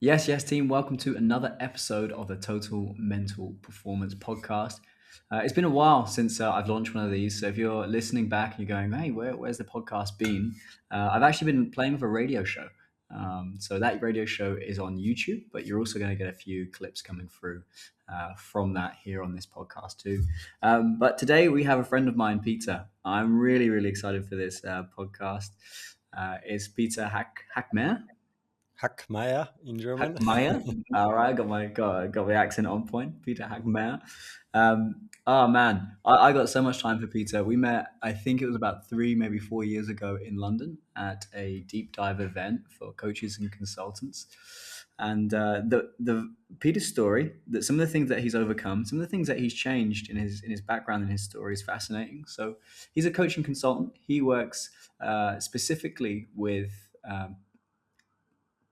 Yes, team. Welcome to another episode of the Total Mental Performance Podcast. It's been a while since I've launched one of these. So if you're listening back and you're going, hey, where's the podcast been? I've actually been playing with a radio show. So that radio show is on YouTube, but you're also going to get a few clips coming through from that here on this podcast too. But today we have a friend of mine, Peter. I'm really, really excited for this podcast. It's Peter Hackmair. Hackmair in German. Hackmeyer. All right, got my accent on point. Peter Hackmeyer. Oh man, I got so much time for Peter. We met, I think it was about 3, maybe 4 years ago in London at a deep dive event for coaches and consultants. And the Peter's story, that some of the things that he's overcome, some of the things that he's changed in his background and his story is fascinating. So he's a coaching consultant. He works specifically with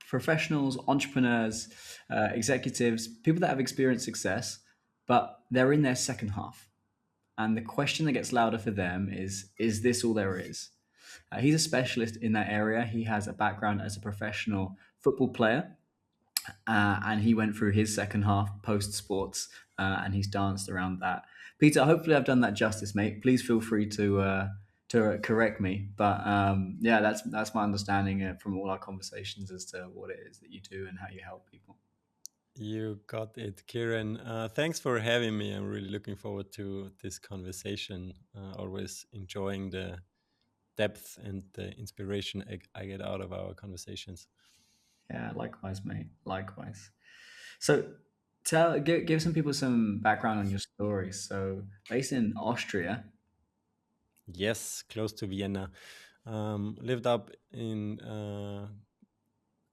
professionals, entrepreneurs, executives, people that have experienced success, but they're in their second half. And the question that gets louder for them is this all there is? He's a specialist in that area. He has a background as a professional football player, and he went through his second half post sports, and he's danced around that. Peter, hopefully I've done that justice, mate. Please feel free to correct me, but yeah, that's my understanding from all our conversations as to what it is that you do and how you help people. You got it, Kieran. Thanks for having me. I'm really looking forward to this conversation. Always enjoying the depth and the inspiration I get out of our conversations. Yeah, likewise, mate. Likewise. So, give some people some background on your story. So, based in Austria. Yes, close to Vienna. Lived up in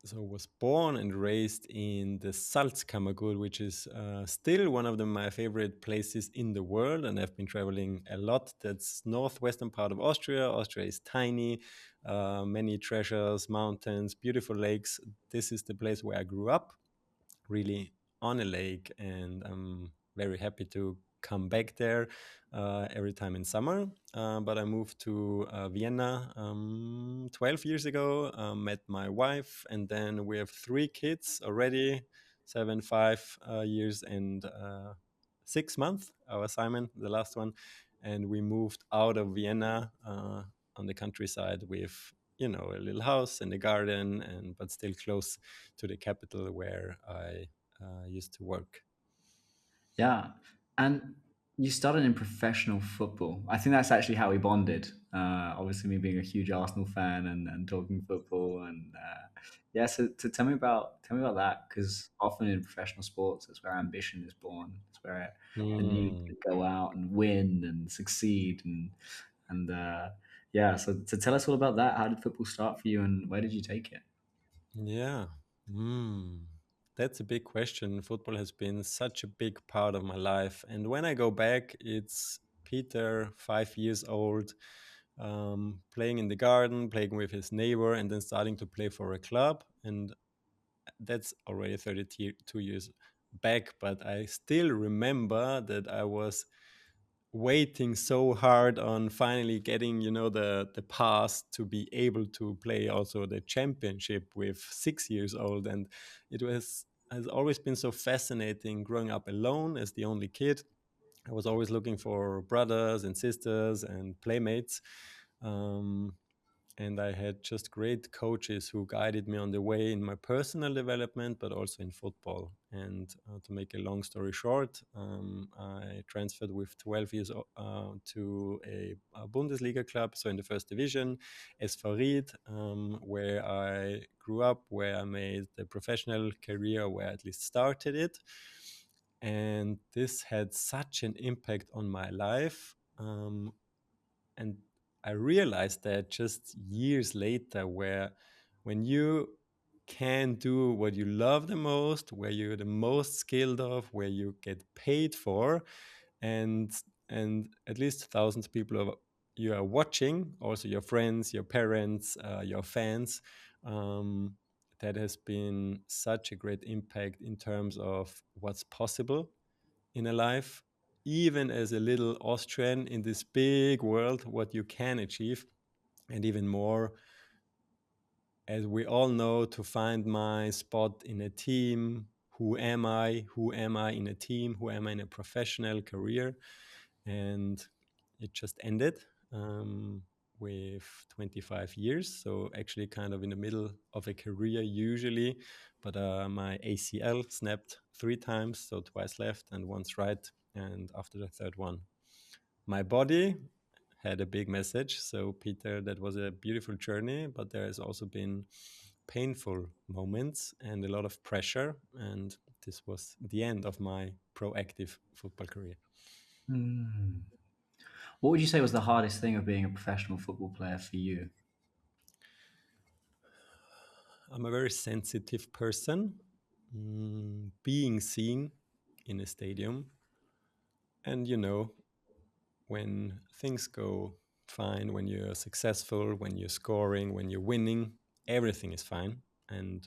so was born and raised in the Salzkammergut, which is still one of my favorite places in the world, and I've been traveling a lot. That's northwestern part of Austria. Austria is tiny, many treasures, mountains, beautiful lakes. This is the place where I grew up, really on a lake, and I'm very happy to come back there every time in summer. But I moved to Vienna 12 years ago, met my wife, and then we have 3 kids already, 7, 5 years, and 6 months. Our Simon, the last one, and we moved out of Vienna on the countryside with a little house and a garden, and but still close to the capital where I used to work. Yeah. And you started in professional football. I think that's actually how we bonded. Obviously, me being a huge Arsenal fan and talking football, and yeah. So, tell me about that, because often in professional sports, that's where ambition is born. It's where the need Mm, to go out and win and succeed, and yeah. So tell us all about that. How did football start for you, and where did you take it? yeah. Mm. That's a big question. Football has been such a big part of my life. And when I go back, it's Peter, 5 years old, playing in the garden, playing with his neighbor, and then starting to play for a club. And that's already 32 years back. But I still remember that I was waiting so hard on finally getting the pass to be able to play also the championship with 6 years old. And it was has always been so fascinating growing up alone as the only kid. I was always looking for brothers and sisters and playmates. um, and I had just great coaches who guided me on the way in my personal development, but also in football. And to make a long story short, I transferred with 12 years to a Bundesliga club, so in the first division, SV Ried, where I grew up, where I made the professional career, where I at least started it. And this had such an impact on my life. And I realized that just years later, where when you can do what you love the most, where you're the most skilled of, where you get paid for, and at least thousands of people you are watching, also your friends, your parents, your fans. Um, that has been such a great impact in terms of what's possible in a life, even as a little Austrian in this big world, what you can achieve, and even more as we all know, to find my spot in a team. Who am I? Who am I in a team? Who am I in a professional career? And it just ended with 25 years. So, actually, kind of in the middle of a career, usually. But my ACL snapped 3 times, so twice left and once right. And after the third one, my body had a big message. So, Peter, that was a beautiful journey, but there has also been painful moments and a lot of pressure. And this was the end of my proactive football career. Hmm. What would you say was the hardest thing of being a professional football player for you? I'm a very sensitive person. Being seen in a stadium, and when things go fine, when you're successful, when you're scoring, when you're winning, everything is fine. And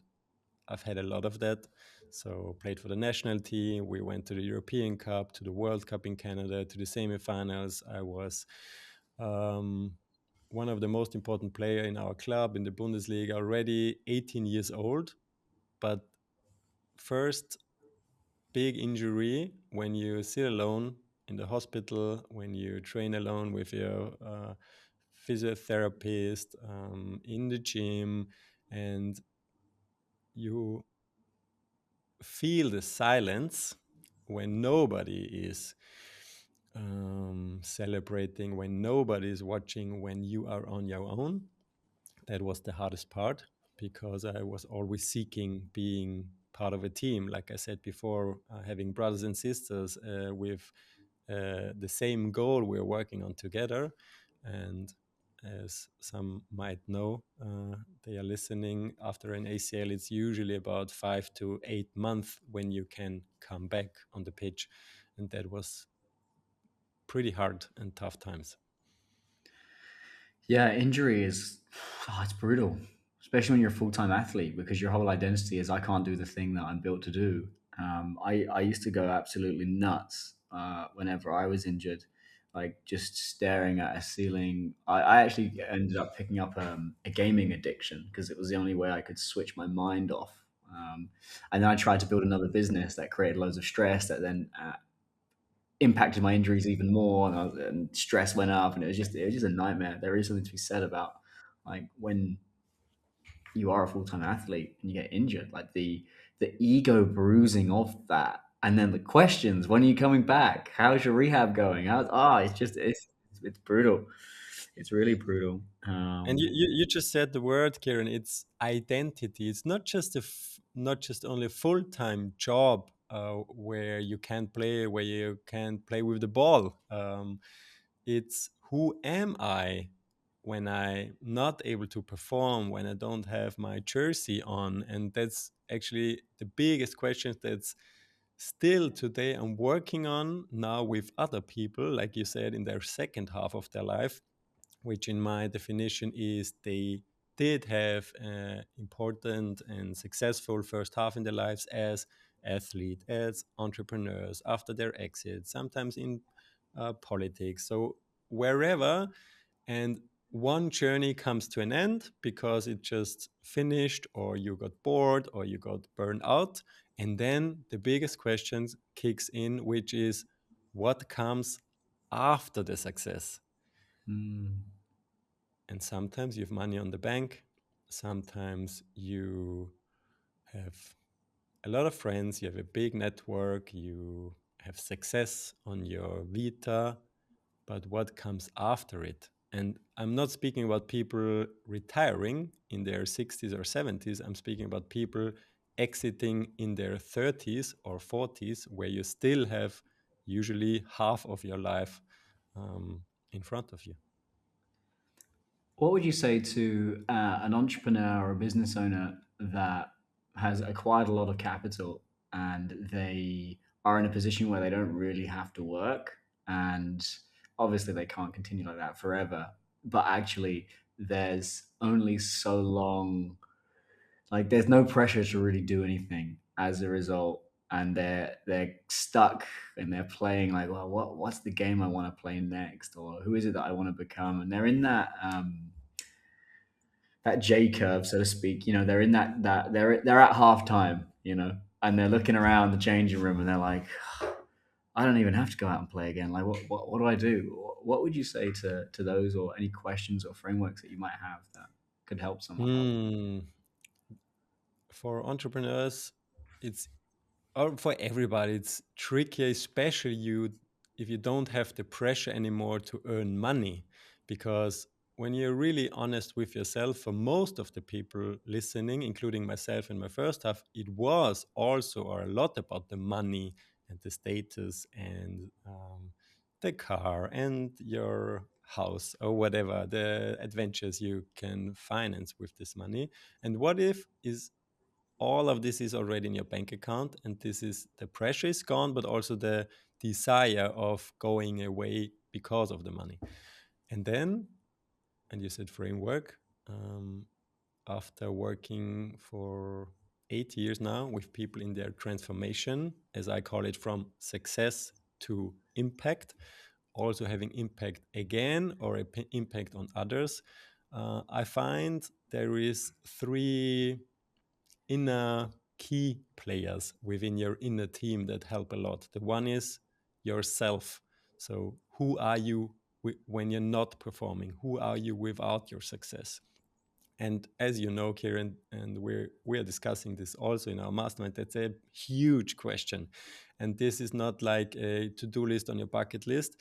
I've had a lot of that. So played for the national team. We went to the European Cup, to the World Cup in Canada, to the semifinals. I was um, one of the most important player in our club in the Bundesliga, already 18 years old. But first big injury when you sit alone in the hospital, when you train alone with your physiotherapist in the gym, and you feel the silence when nobody is celebrating, when nobody is watching, when you are on your own. That was the hardest part because I was always seeking being part of a team. Like I said before, having brothers and sisters with the same goal we're working on together. And as some might know, they are listening. After an ACL, it's usually about 5 to 8 months when you can come back on the pitch. And that was pretty hard and tough times. Yeah, injury is it's brutal, especially when you're a full time athlete because your whole identity is I can't do the thing that I'm built to do. I used to go absolutely nuts whenever I was injured, like just staring at a ceiling. I actually ended up picking up a gaming addiction because it was the only way I could switch my mind off. And then I tried to build another business that created loads of stress that then impacted my injuries even more, and stress went up, and it was just a nightmare. There is something to be said about like when you are a full time athlete and you get injured, like the ego bruising of that, and then the questions: when are you coming back? How's your rehab going? It's brutal. It's really brutal. And you just said the word, Kieran. It's identity. It's not just not just only a full time job where you can't play, where you can't play with the ball. It's who am I when I not able to perform, when I don't have my jersey on, and that's actually the biggest question that's still today I'm working on now with other people, like you said, in their second half of their life, which in my definition is they did have an important and successful first half in their lives as athlete, as entrepreneurs after their exit, sometimes in politics. So wherever, and one journey comes to an end because it just finished, or you got bored, or you got burned out, and then the biggest question kicks in, which is what comes after the success. mm, And sometimes you have money on the bank. Sometimes you have a lot of friends. You have a big network. You have success on your vita. But what comes after it? And I'm not speaking about people retiring in their 60s or 70s. I'm speaking about people exiting in their 30s or 40s, where you still have usually half of your life in front of you. What would you say to an entrepreneur or a business owner that has acquired a lot of capital and they are in a position where they don't really have to work, and obviously they can't continue like that forever, but actually there's only so long, like there's no pressure to really do anything as a result, and they're stuck and they're playing like, well, what's the game I want to play next, or who is it that I want to become, and they're in that that J curve, so to speak. You know, they're in that they're at half time. You know, and they're looking around the changing room, and they're like, I don't even have to go out and play again. Like, what do I do? What would you say to those, or any questions or frameworks that you might have that could help someone? Hmm. For entrepreneurs, it's or for everybody, it's tricky, especially you if you don't have the pressure anymore to earn money. Because when you're really honest with yourself, for most of the people listening, including myself in my first half, it was also or a lot about the money and the status and the car and your house or whatever the adventures you can finance with this money. And what if is all of this is already in your bank account, and this is the pressure is gone, but also the desire of going away because of the money. And then, and you said framework, um, after working for 8 years now with people in their transformation, as I call it, from success to impact, also having impact again or impact on others, I find there is three inner key players within your inner team that help a lot. The one is yourself. So, who are you when you're not performing? Who are you without your success? And as you know, Kieran, and we're discussing this also in our mastermind, that's a huge question. And this is not like a to-do list on your bucket list.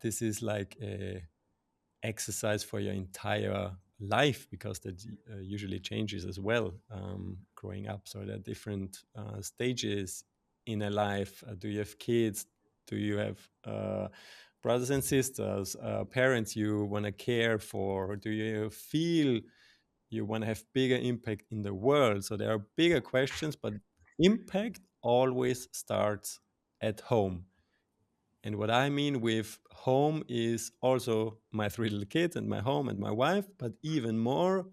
This is like a exercise for your entire life, because that usually changes as well growing up. So there are different stages in a life. Do you have kids? Do you have brothers and sisters, parents you want to care for? Do you feel you want to have bigger impact in the world? So there are bigger questions, but impact always starts at home. And what I mean with home is also my three little kids and my home and my wife, but even more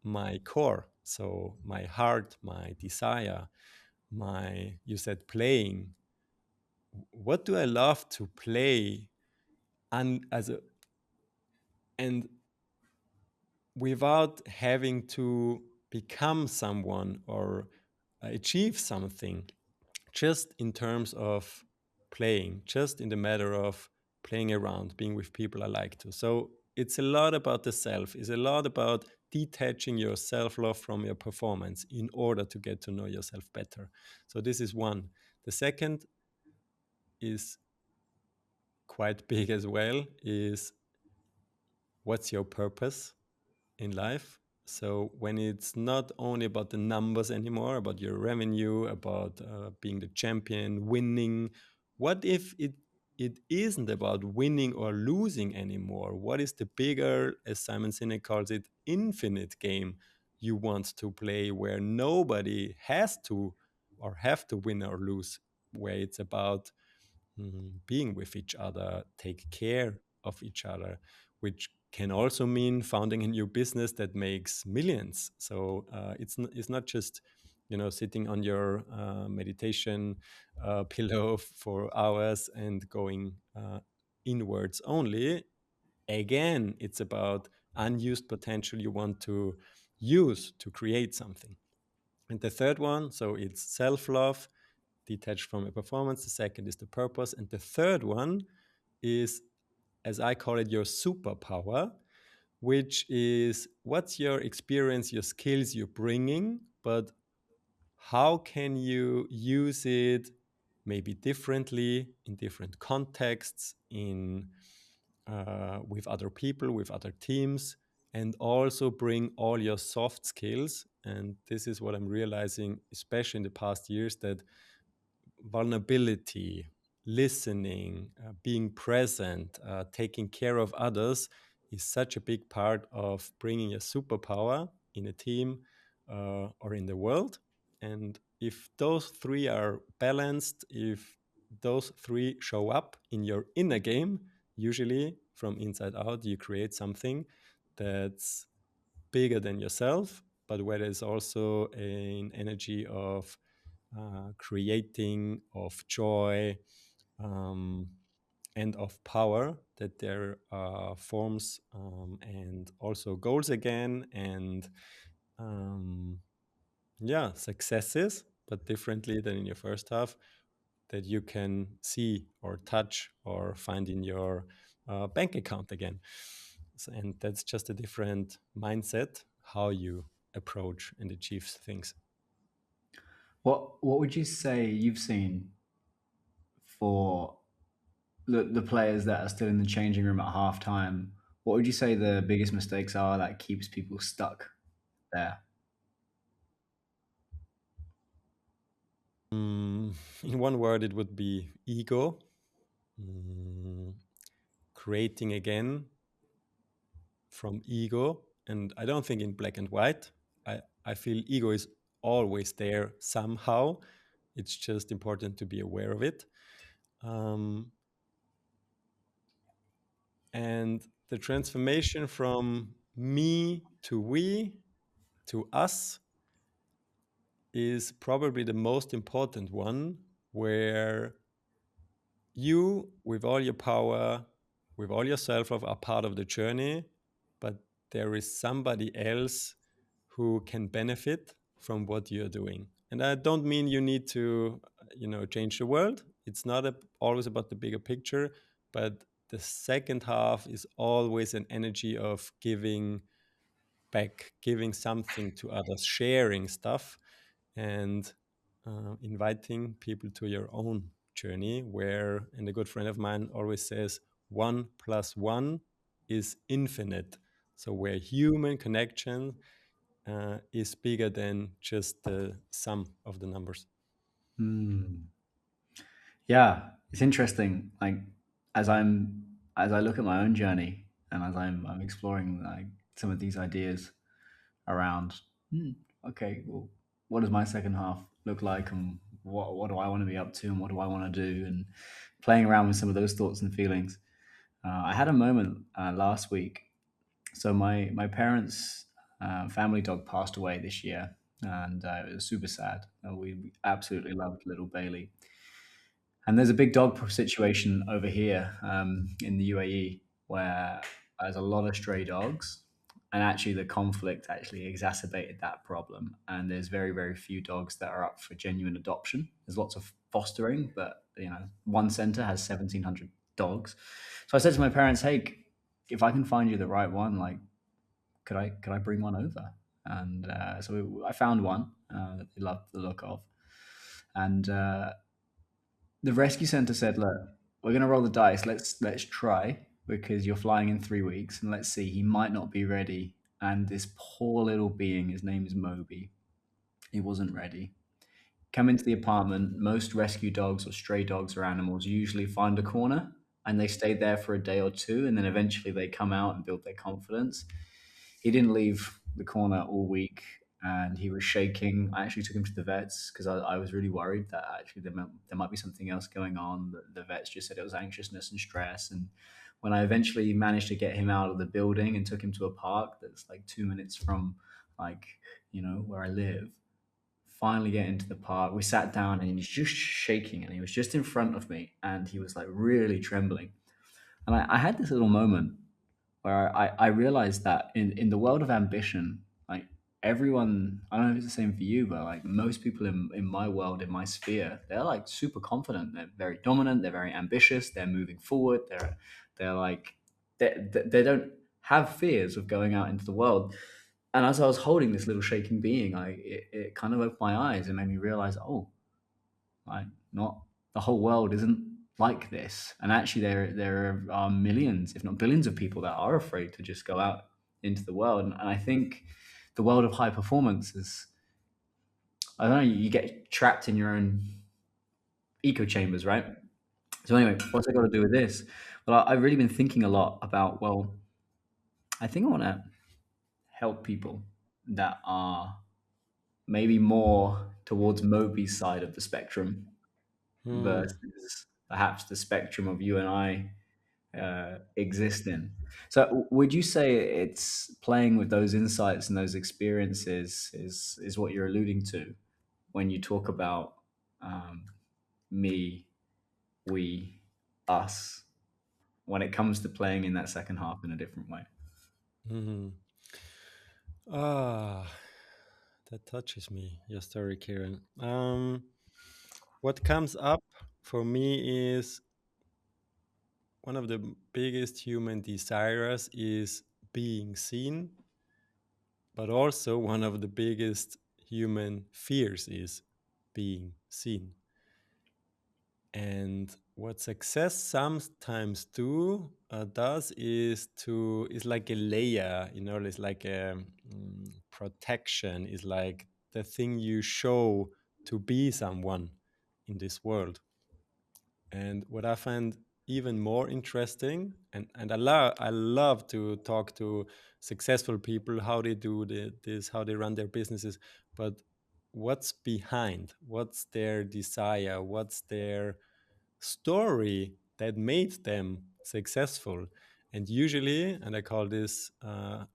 my core. So my heart, my desire, my, you said playing. What do I love to play? And and without having to become someone or achieve something, just in terms of playing, just in the matter of playing around, being with people I like to. So it's a lot about the self, it's a lot about detaching your self love from your performance in order to get to know yourself better. So this is one. The second is quite big as well, is what's your purpose in life? So when it's not only about the numbers anymore, about your revenue, about being the champion, winning, what if it isn't about winning or losing anymore? What is the bigger, as Simon Sinek calls it, infinite game you want to play, where nobody has to or have to win or lose, where it's about being with each other, take care of each other, which can also mean founding a new business that makes millions. So it's not just sitting on your meditation pillow for hours and going inwards only. Again, it's about unused potential you want to use to create something. And the third one, so it's self love, detached from a performance. The second is the purpose. And the third one is, as I call it, your superpower, which is what's your experience, your skills you're bringing, but how can you use it maybe differently in different contexts, in with other people, with other teams, and also bring all your soft skills. And this is what I'm realizing, especially in the past years, that vulnerability, listening, being present, taking care of others is such a big part of bringing a superpower in a team or in the world. And if those three are balanced, if those three show up in your inner game, usually from inside out, you create something that's bigger than yourself, but where there's also an energy of creating, of joy, um, and of power, that there are forms and also goals again, and um, yeah, successes, but differently than in your first half, that you can see or touch or find in your bank account again. And that's just a different mindset how you approach and achieve things. What would you say you've seen for the players that are still in the changing room at halftime? What would you say the biggest mistakes are that keeps people stuck there? Mm, in one word, it would be ego. Mm, creating again from ego. And I don't think in black and white. I feel ego is always there somehow. It's just important to be aware of it. Um, and the transformation from me to we to us is probably the most important one, where you, with all your power, with all your self love, are part of the journey, but there is somebody else who can benefit from what you're doing. And I don't mean you need to, change the world. It's not always about the bigger picture, but the second half is always an energy of giving back, giving something to others, sharing stuff, and inviting people to your own journey. Where, and a good friend of mine always says, 1 plus 1 is infinite. So, where human connection is bigger than just the sum of the numbers. Hmm. Yeah, it's interesting. Like as I look at my own journey and as I'm exploring like some of these ideas around, hmm, okay, well, what does my second half look like, and what do I want to be up to, and what do I want to do, and playing around with some of those thoughts and feelings. I had a moment last week. So my parents' family dog passed away this year, and it was super sad. We absolutely loved little Bailey. And there's a big dog situation over here in the UAE where there's a lot of stray dogs, and actually the conflict actually exacerbated that problem. And there's very very few dogs that are up for genuine adoption. There's lots of fostering, but one center has 1,700 dogs. So I said to my parents, "Hey, if I can find you the right one, like, could I bring one over?" And I found one that they loved the look of, and the rescue center said, "Look, we're going to roll the dice. Let's try because you're flying in 3 weeks, and let's see. He might not be ready." And this poor little being, his name is Moby. He wasn't ready. Come into the apartment. Most rescue dogs or stray dogs or animals usually find a corner and they stay there for a day or two, and then eventually they come out and build their confidence. He didn't leave the corner all week, and he was shaking. I actually took him to the vets because I was really worried that actually there might be something else going on. The vets just said it was anxiousness and stress. And when I eventually managed to get him out of the building and took him to a park that's like 2 minutes from, like, where I live, finally get into the park, we sat down and he was just shaking, and he was just in front of me and he was like really trembling. And I had this little moment where I realized that in the world of ambition, like everyone, I don't know if it's the same for you, but like most people in my world, in my sphere, they're like super confident. They're very dominant. They're very ambitious. They're moving forward. They're like, they don't have fears of going out into the world. And as I was holding this little shaking being, it kind of opened my eyes and made me realize, oh, like, not the whole world isn't like this. And actually, there are millions, if not billions, of people that are afraid to just go out into the world. And I think the world of high performance is, I don't know, you get trapped in your own echo chambers, right? So anyway, what's that got to do with this? Well, I've really been thinking a lot about, well, I think I want to help people that are maybe more towards Moby's side of the spectrum Hmm. versus perhaps the spectrum of you and I exist in. So, would you say it's playing with those insights and those experiences is what you're alluding to when you talk about um, me, we, us? when it comes to playing in that second half in a different way. Mhm. Ah, that touches me, your story, Kieran. What comes up for me is one of the biggest human desires is being seen, but also one of the biggest human fears is being seen. And what success sometimes does is like a layer, it's like a protection, is like the thing you show to be someone in this world. And what I find even more interesting, and I love to talk to successful people, how they do this, how they run their businesses, but what's behind, what's their desire, what's their story that made them successful. And usually, and I call this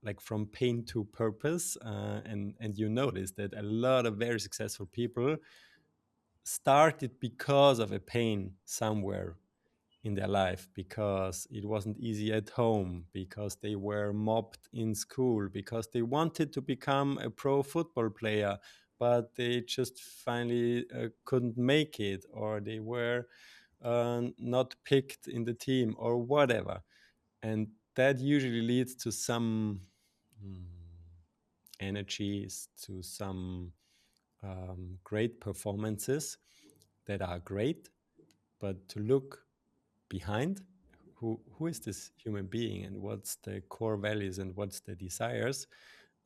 like from pain to purpose, and you notice that a lot of very successful people started because of a pain somewhere in their life, because it wasn't easy at home, because they were mobbed in school, because they wanted to become a pro football player, but they just finally couldn't make it, or they were not picked in the team, or whatever. And that usually leads to some mm, energies, to some great performances that are great. But to look behind, who is this human being, and what's the core values, and what's the desires,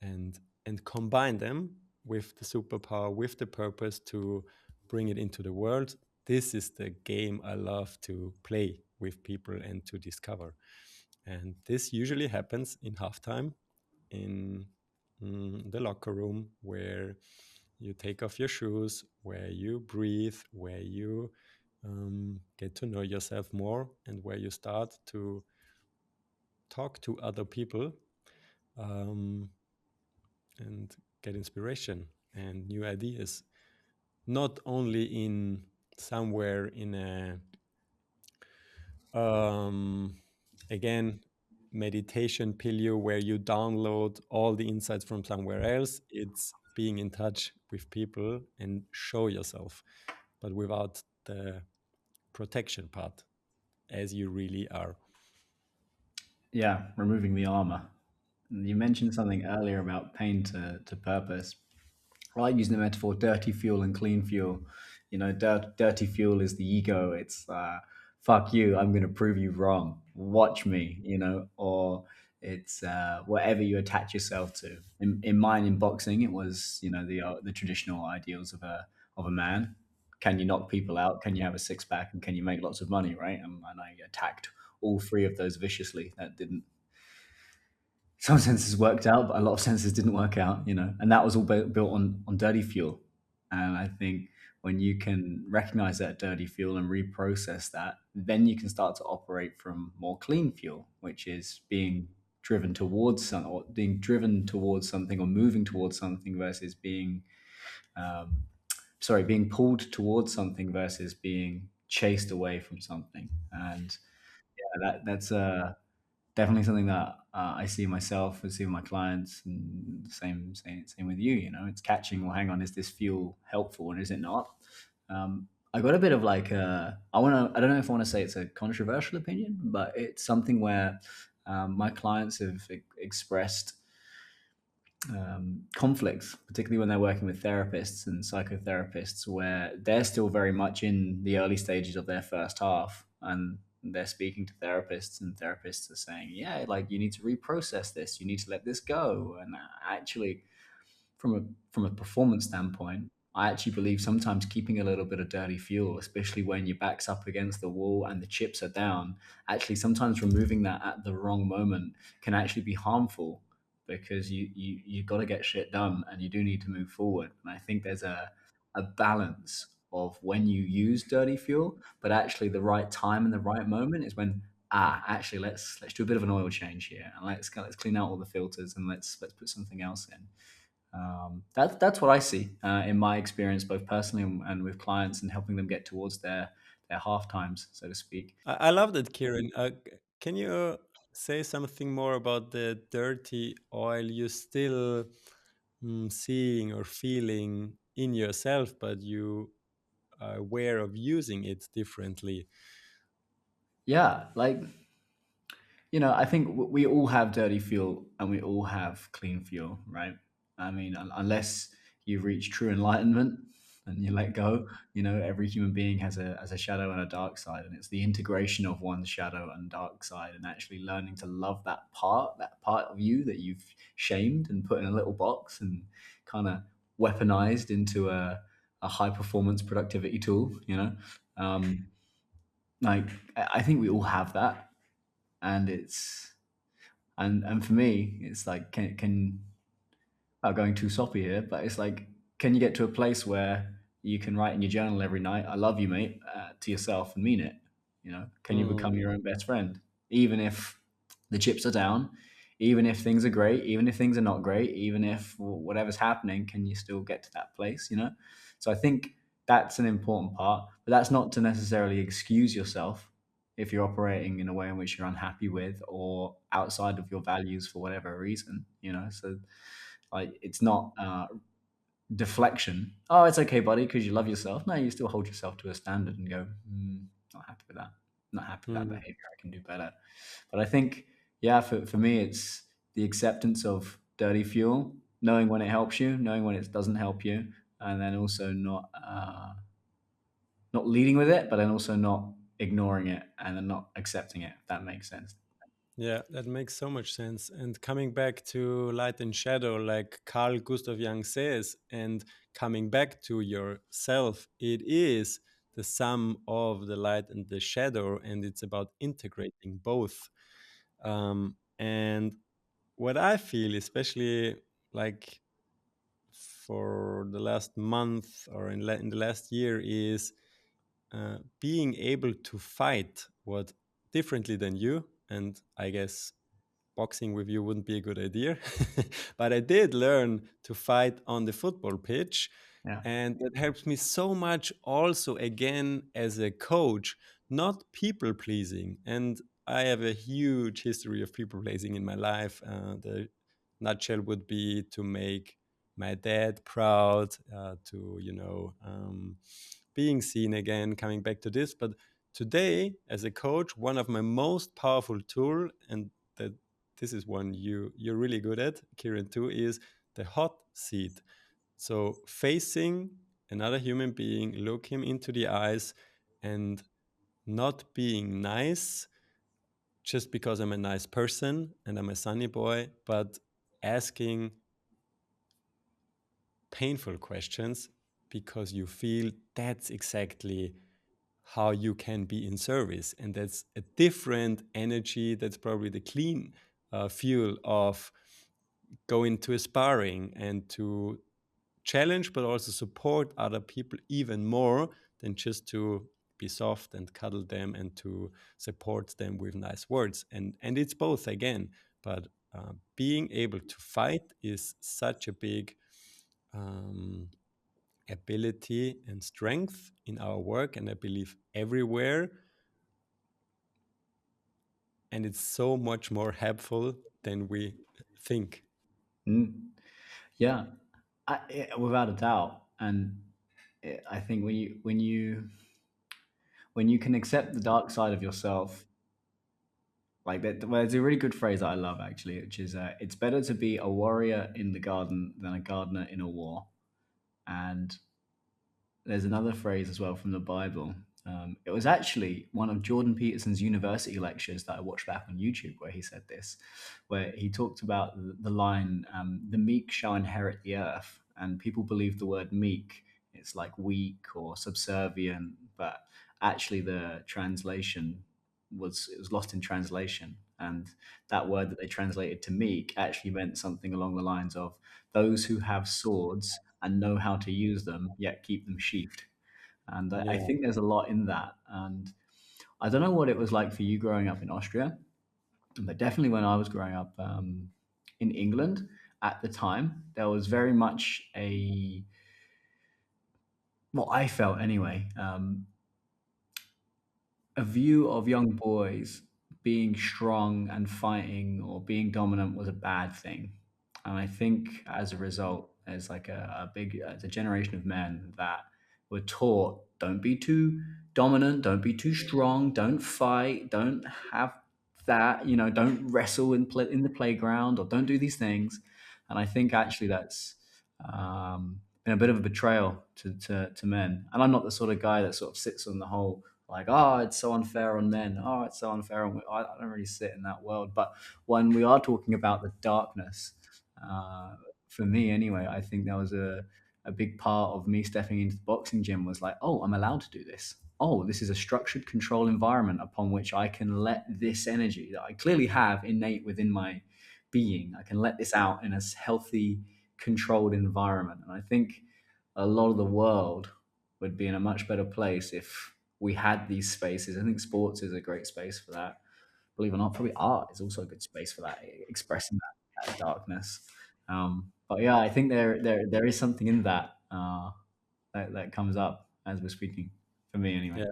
and combine them with the superpower, with the purpose to bring it into the world. This is the game I love to play with people and to discover. And this usually happens in halftime, in the locker room, where you take off your shoes, where you breathe, where you get to know yourself more, and where you start to talk to other people, um, and get inspiration and new ideas, not only in somewhere in a um, again meditation pillow where you download all the insights from somewhere else. It's being in touch with people and show yourself, but without the protection part, as you really are. Yeah, removing the armor. You mentioned something earlier about pain to purpose. I like using the metaphor dirty fuel and clean fuel. Dirty fuel is the ego. It's fuck you, I'm going to prove you wrong. Watch me, or it's whatever you attach yourself to. In mine, in boxing, it was the traditional ideals of a man. Can you knock people out? Can you have a six pack? And can you make lots of money? Right? And I attacked all three of those viciously. That didn't some senses worked out, but a lot of senses didn't work out, and that was all built on dirty fuel. And I think when you can recognize that dirty fuel and reprocess that, then you can start to operate from more clean fuel, which is being driven towards something, or moving towards something, versus um, being pulled towards something versus being chased away from something. And yeah, that's definitely something that I see myself, I see my clients, and same with you. It's catching. Well, hang on, is this fuel helpful, and is it not? I got a bit of like I don't know if I want to say it's a controversial opinion, but it's something where my clients have expressed conflicts, particularly when they're working with therapists and psychotherapists, where they're still very much in the early stages of their first half, and they're speaking to therapists, and therapists are saying, "Yeah, like you need to reprocess this, you need to let this go." And actually, from a performance standpoint, I actually believe sometimes keeping a little bit of dirty fuel, especially when your back's up against the wall and the chips are down, actually sometimes removing that at the wrong moment can actually be harmful, because you got to get shit done and you do need to move forward. And I think there's a balance of when you use dirty fuel, but actually the right time and the right moment is when actually let's do a bit of an oil change here, and let's clean out all the filters, and let's put something else in. That's what I see in my experience, both personally and with clients, and helping them get towards their half times, so to speak. I love that, Kieran. Can you say something more about the dirty oil you still seeing or feeling in yourself, but you are aware of using it differently? Yeah, like, I think we all have dirty fuel and we all have clean fuel, right? I mean, unless you reach true enlightenment and you let go, every human being has a shadow and a dark side, and it's the integration of one's shadow and dark side, and actually learning to love that part of you that you've shamed and put in a little box and kind of weaponized into a high performance productivity tool. Um, like I think we all have that, and for me, it's like, can not going too soppy here, but it's like, can you get to a place where you can write in your journal every night, "I love you, mate," to yourself and mean it? Can you become Mm, your own best friend, even if the chips are down, even if things are great, even if things are not great, even if whatever's happening, can you still get to that place? So I think that's an important part, but that's not to necessarily excuse yourself if you're operating in a way in which you're unhappy with or outside of your values for whatever reason. So like, it's not deflection. Oh, it's okay, buddy, because you love yourself. No, you still hold yourself to a standard and go, not happy with that. Not happy with that mm, behavior. I can do better. But I think, yeah, for me, it's the acceptance of dirty fuel, knowing when it helps you, knowing when it doesn't help you, and then also not leading with it, but then also not ignoring it and then not accepting it. If that makes sense. yeah, that makes so much sense. And coming back to light and shadow, like Carl Gustav Jung says, and coming back to yourself, it is the sum of the light and the shadow, and it's about integrating both. And what I feel, especially like for the last month or in the last year, is being able to fight what differently than you. And I guess boxing with you wouldn't be a good idea. But I did learn to fight on the football pitch. Yeah. And that helps me so much also, again, as a coach, not people pleasing. And I have a huge history of people pleasing in my life. The nutshell would be to make my dad proud, being seen again, coming back to this. But today, as a coach, one of my most powerful tool, and that this is one you're really good at, Kieran, too, is the hot seat. So facing another human being, look him into the eyes, and not being nice just because I'm a nice person and I'm a sunny boy, but asking painful questions because you feel that's exactly how you can be in service. And that's a different energy. That's probably the clean fuel of going to a sparring and to challenge, but also support other people even more than just to be soft and cuddle them and to support them with nice words. And it's both again, but being able to fight is such a big um, ability and strength in our work, and I believe everywhere. And it's so much more helpful than we think. Mm. Yeah, without a doubt. And I think when you can accept the dark side of yourself, like that, well, there's a really good phrase that I love actually, which is, "It's better to be a warrior in the garden than a gardener in a war." And there's another phrase as well from the Bible. It was actually one of Jordan Peterson's university lectures that I watched back on YouTube where he said this, where he talked about the line, "The meek shall inherit the earth." And people believe the word meek, it's like weak or subservient, but actually the translation it was lost in translation. And that word that they translated to meek actually meant something along the lines of those who have swords and know how to use them, yet keep them sheathed. And I Yeah. think there's a lot in that. And I don't know what it was like for you growing up in Austria, but definitely when I was growing up in England at the time, there was very much what I felt anyway, a view of young boys being strong and fighting or being dominant was a bad thing. And I think as a result, there's like it's a generation of men that were taught don't be too dominant, don't be too strong, don't fight, don't have that, don't wrestle in the playground or don't do these things. And I think actually that's been a bit of a betrayal to men. And I'm not the sort of guy that sort of sits on the whole like, oh, it's so unfair on men. Oh, it's so unfair on. I don't really sit in that world. But when we are talking about the darkness, uh, for me anyway, I think that was a big part of me stepping into the boxing gym was like, oh, I'm allowed to do this. Oh, this is a structured control environment upon which I can let this energy that I clearly have innate within my being, I can let this out in a healthy, controlled environment. And I think a lot of the world would be in a much better place if we had these spaces. I think sports is a great space for that. Believe it or not, probably art is also a good space for that, expressing that darkness. But yeah, I think there is something in that, that comes up as we're speaking. For me, anyway. Yeah.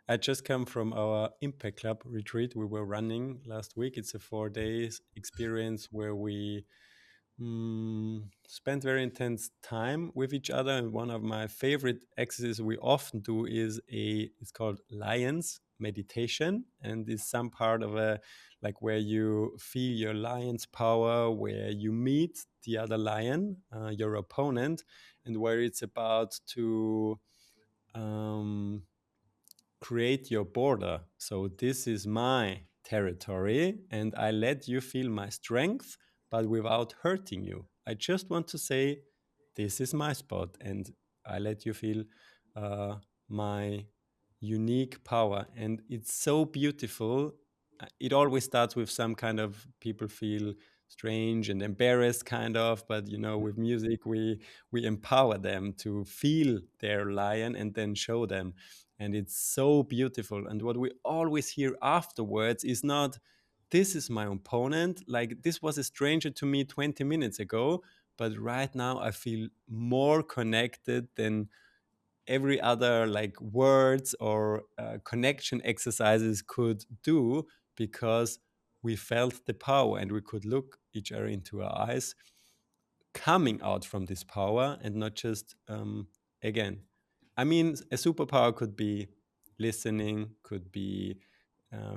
I just come from our Impact Club retreat we were running last week. It's a 4 days experience where we spend very intense time with each other. And one of my favorite exercises we often do is it's called Lions meditation, and it's some part of a like where you feel your lion's power, where you meet the other lion, your opponent, and where it's about to um, create your border. So this is my territory, and I let you feel my strength, but without hurting you. I just want to say, this is my spot, and I let you feel my unique power. And it's so beautiful. It always starts with some kind of people feel strange and embarrassed kind of, but with music we empower them to feel their lion and then show them, and it's so beautiful. And what we always hear afterwards is not, this is my opponent, like this was a stranger to me 20 minutes ago, but right now I feel more connected than every other like words or connection exercises could do, because we felt the power and we could look each other into our eyes coming out from this power, and not just again, I mean, a superpower could be listening, could be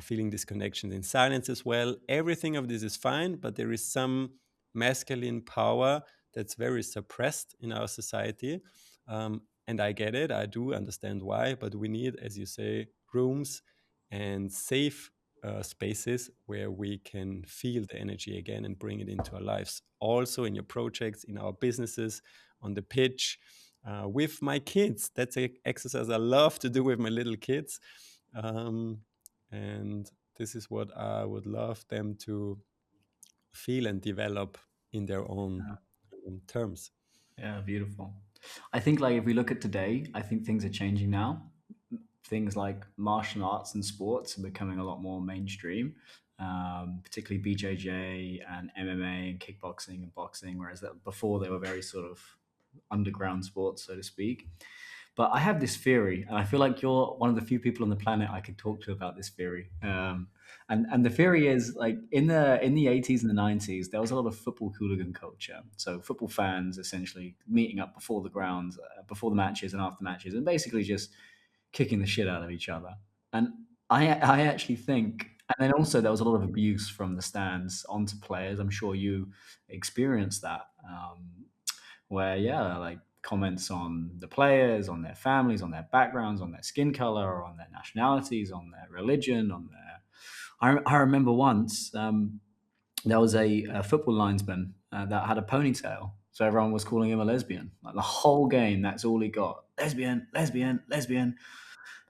feeling this connection in silence as well. Everything of this is fine, but there is some masculine power that's very suppressed in our society. And I get it, I do understand why, but we need, as you say, rooms and safe spaces where we can feel the energy again and bring it into our lives. Also, in your projects, in our businesses, on the pitch, with my kids. That's an exercise I love to do with my little kids. Um, and this is what I would love them to feel and develop in their own terms. Yeah, beautiful. I think like if we look at today, I think things are changing now. Things like martial arts and sports are becoming a lot more mainstream, particularly BJJ and MMA and kickboxing and boxing, whereas before they were very sort of underground sports, so to speak. But I have this theory, and I feel like you're one of the few people on the planet I could talk to about this theory. And the theory is like in the 80s and the 90s, there was a lot of football hooligan culture. So football fans essentially meeting up before the grounds, before the matches and after matches, and basically just kicking the shit out of each other. And I actually think, and then also there was a lot of abuse from the stands onto players. I'm sure you experienced that, where yeah, like comments on the players, on their families, on their backgrounds, on their skin color, on their nationalities, on their religion, on their. I remember once there was a football linesman that had a ponytail. So everyone was calling him a lesbian. Like the whole game, that's all he got. Lesbian, lesbian, lesbian,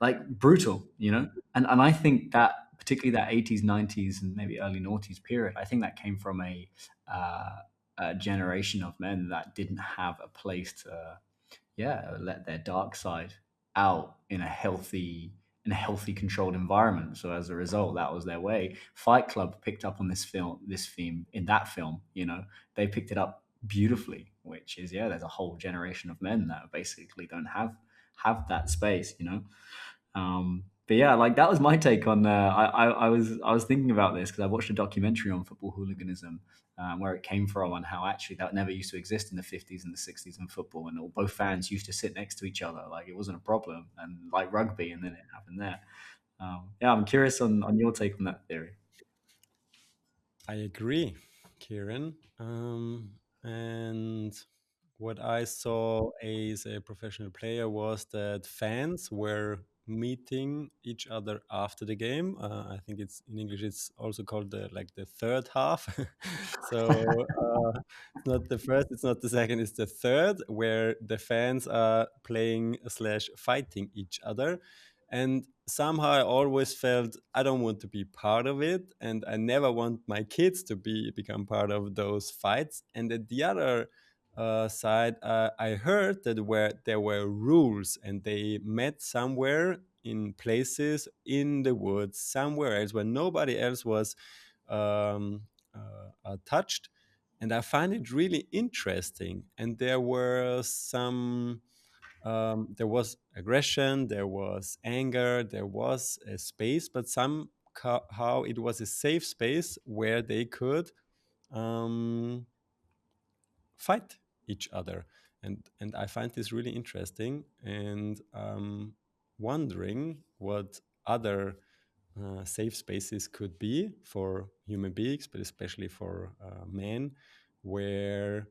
like brutal. And I think that particularly that 80s, 90s, and maybe early noughties period, I think that came from uh, a generation of men that didn't have a place to, yeah, let their dark side out in a healthy controlled environment. So as a result, that was their way. Fight Club picked up on this theme in that film. They picked it up beautifully, which is, yeah, there's a whole generation of men that basically don't have that space. But yeah, like that was my take on. I was thinking about this because I watched a documentary on football hooliganism, where it came from, and how actually that never used to exist in the 50s and the 60s in football, and all, both fans used to sit next to each other, like it wasn't a problem, and like rugby, and then it happened there. Yeah, I'm curious on your take on that theory. I agree, Kieran. And what I saw as a professional player was that fans were meeting each other after the game. I think it's in English. It's also called the like the third half. So it's not the first, it's not the second, it's the third, where the fans are playing slash fighting each other. And somehow I always felt I don't want to be part of it, and I never want my kids to become part of those fights. And at the other side, I heard that where there were rules, and they met somewhere in places in the woods, somewhere else where nobody else was touched. And I find it really interesting. And there were some there was aggression, there was anger, there was a space, but somehow it was a safe space where they could um, fight each other. And I find this really interesting, and wondering what other safe spaces could be for human beings, but especially for men, where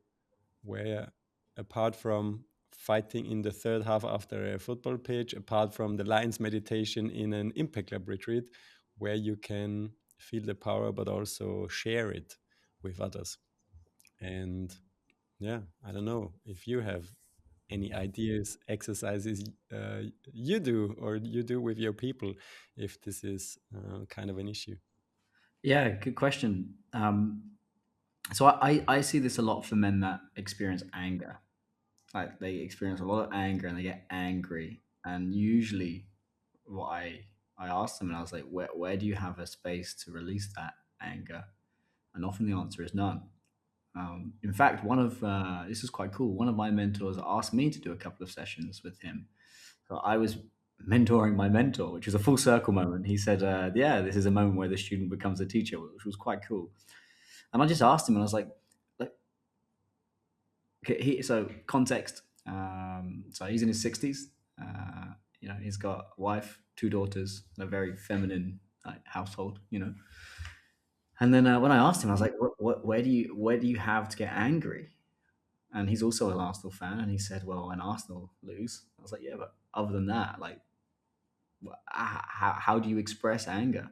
where apart from fighting in the third half after a football pitch, apart from the Lions meditation in an Impact Lab retreat, where you can feel the power but also share it with others. And yeah, I don't know if you have any ideas, exercises you do or you do with your people, if this is kind of an issue. Yeah, good question. So I see this a lot for men that experience anger. Like they experience a lot of anger and they get angry. And usually, what I asked them, and I was like, where do you have a space to release that anger? And often the answer is none. In fact, one of this is quite cool. One of my mentors asked me to do a couple of sessions with him. So I was mentoring my mentor, which was a full circle moment. He said, "Yeah, this is a moment where the student becomes a teacher," which was quite cool. And I just asked him, and I was like, okay, so context. So he's in his 60s. He's got a wife, two daughters, a very feminine household. And then when I asked him, I was like, where do you have to get angry? And he's also an Arsenal fan, and he said, well, when Arsenal lose. I was like, yeah, but other than that, like, how do you express anger?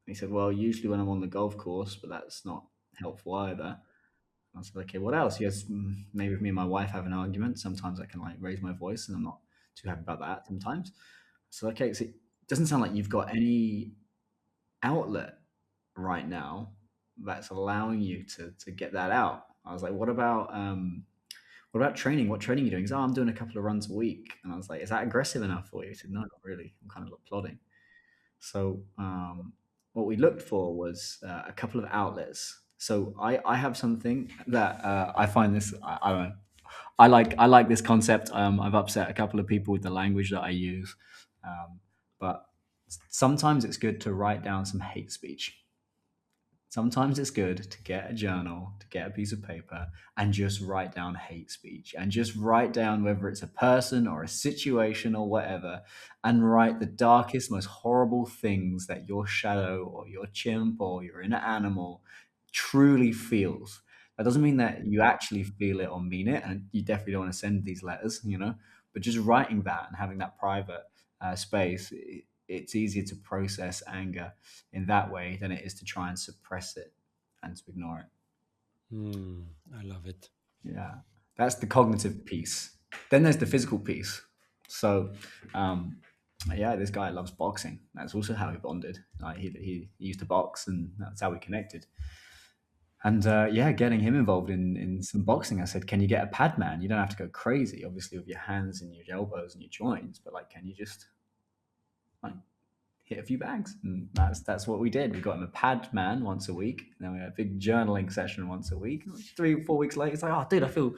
And he said, well, usually when I'm on the golf course, but that's not helpful either. I was like, okay, what else? He goes, maybe if me and my wife have an argument, sometimes I can like raise my voice, and I'm not too happy about that sometimes. So, okay, so it doesn't sound like you've got any outlet right now that's allowing you to get that out. I was like, what about training? What training are you doing? He's, oh, I'm doing a couple of runs a week. And I was like, is that aggressive enough for you? He said, no, not really. I'm kind of like plodding. So what we looked for was a couple of outlets. So I have something that I find this I don't know. I like this concept. I've upset a couple of people with the language that I use, but sometimes it's good to write down some hate speech. Sometimes it's good to get a journal, to get a piece of paper, and just write down hate speech and just write down whether it's a person or a situation or whatever, and write the darkest, most horrible things that your shadow or your chimp or your inner animal truly feels. That doesn't mean that you actually feel it or mean it, and you definitely don't want to send these letters. But just writing that and having that private space, it's easier to process anger in that way than it is to try and suppress it and to ignore it. Hmm, I love it. Yeah, that's the cognitive piece. Then there's the physical piece. So, um, yeah, this guy loves boxing. That's also how we bonded. Like he used to box, and that's how we connected. And yeah, getting him involved in some boxing, I said, "Can you get a pad man? You don't have to go crazy, obviously, with your hands and your elbows and your joints, but like, can you just like hit a few bags?" And that's what we did. We got him a pad man once a week. And then we had a big journaling session once a week. 3 or 4 weeks later, it's like, oh, dude, I feel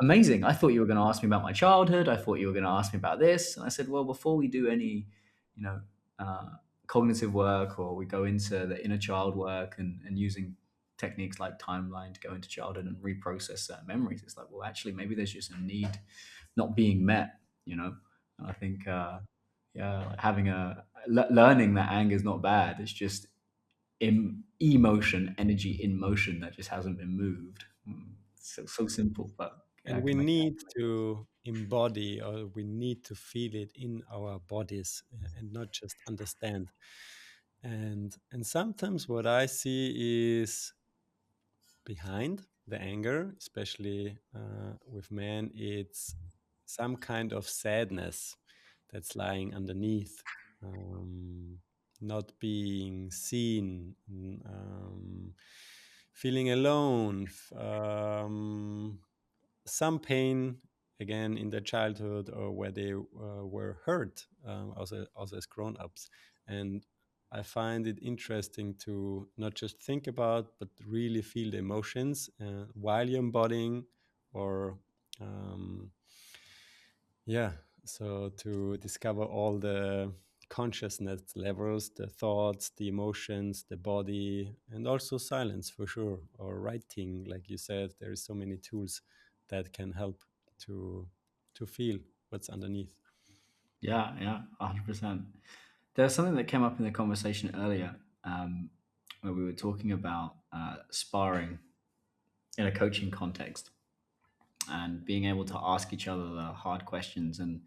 amazing. I thought you were going to ask me about my childhood. I thought you were going to ask me about this. And I said, well, before we do any you know, uh, cognitive work, or we go into the inner child work and using techniques like timeline to go into childhood and reprocess certain memories. It's like, well, actually, maybe there's just a need not being met, you know? And I think, yeah, like having learning that anger is not bad. It's just emotion, energy in motion that just hasn't been moved. So simple, but yeah, And it we can make need to embody, or we need to feel it in our bodies, and not just understand. And sometimes what I see is behind the anger, especially with men, it's some kind of sadness that's lying underneath, um, not being seen, feeling alone, some pain again in their childhood, or where they were hurt, also as grown-ups. And I find it interesting to not just think about, but really feel the emotions while you're embodying, or um, yeah, so to discover all the consciousness levels, the thoughts, the emotions, the body, and also silence for sure, or writing, like you said. There is so many tools that can help to to feel what's underneath. yeah, yeah, 100%. There's something that came up in the conversation earlier, where we were talking about sparring in a coaching context and being able to ask each other the hard questions. And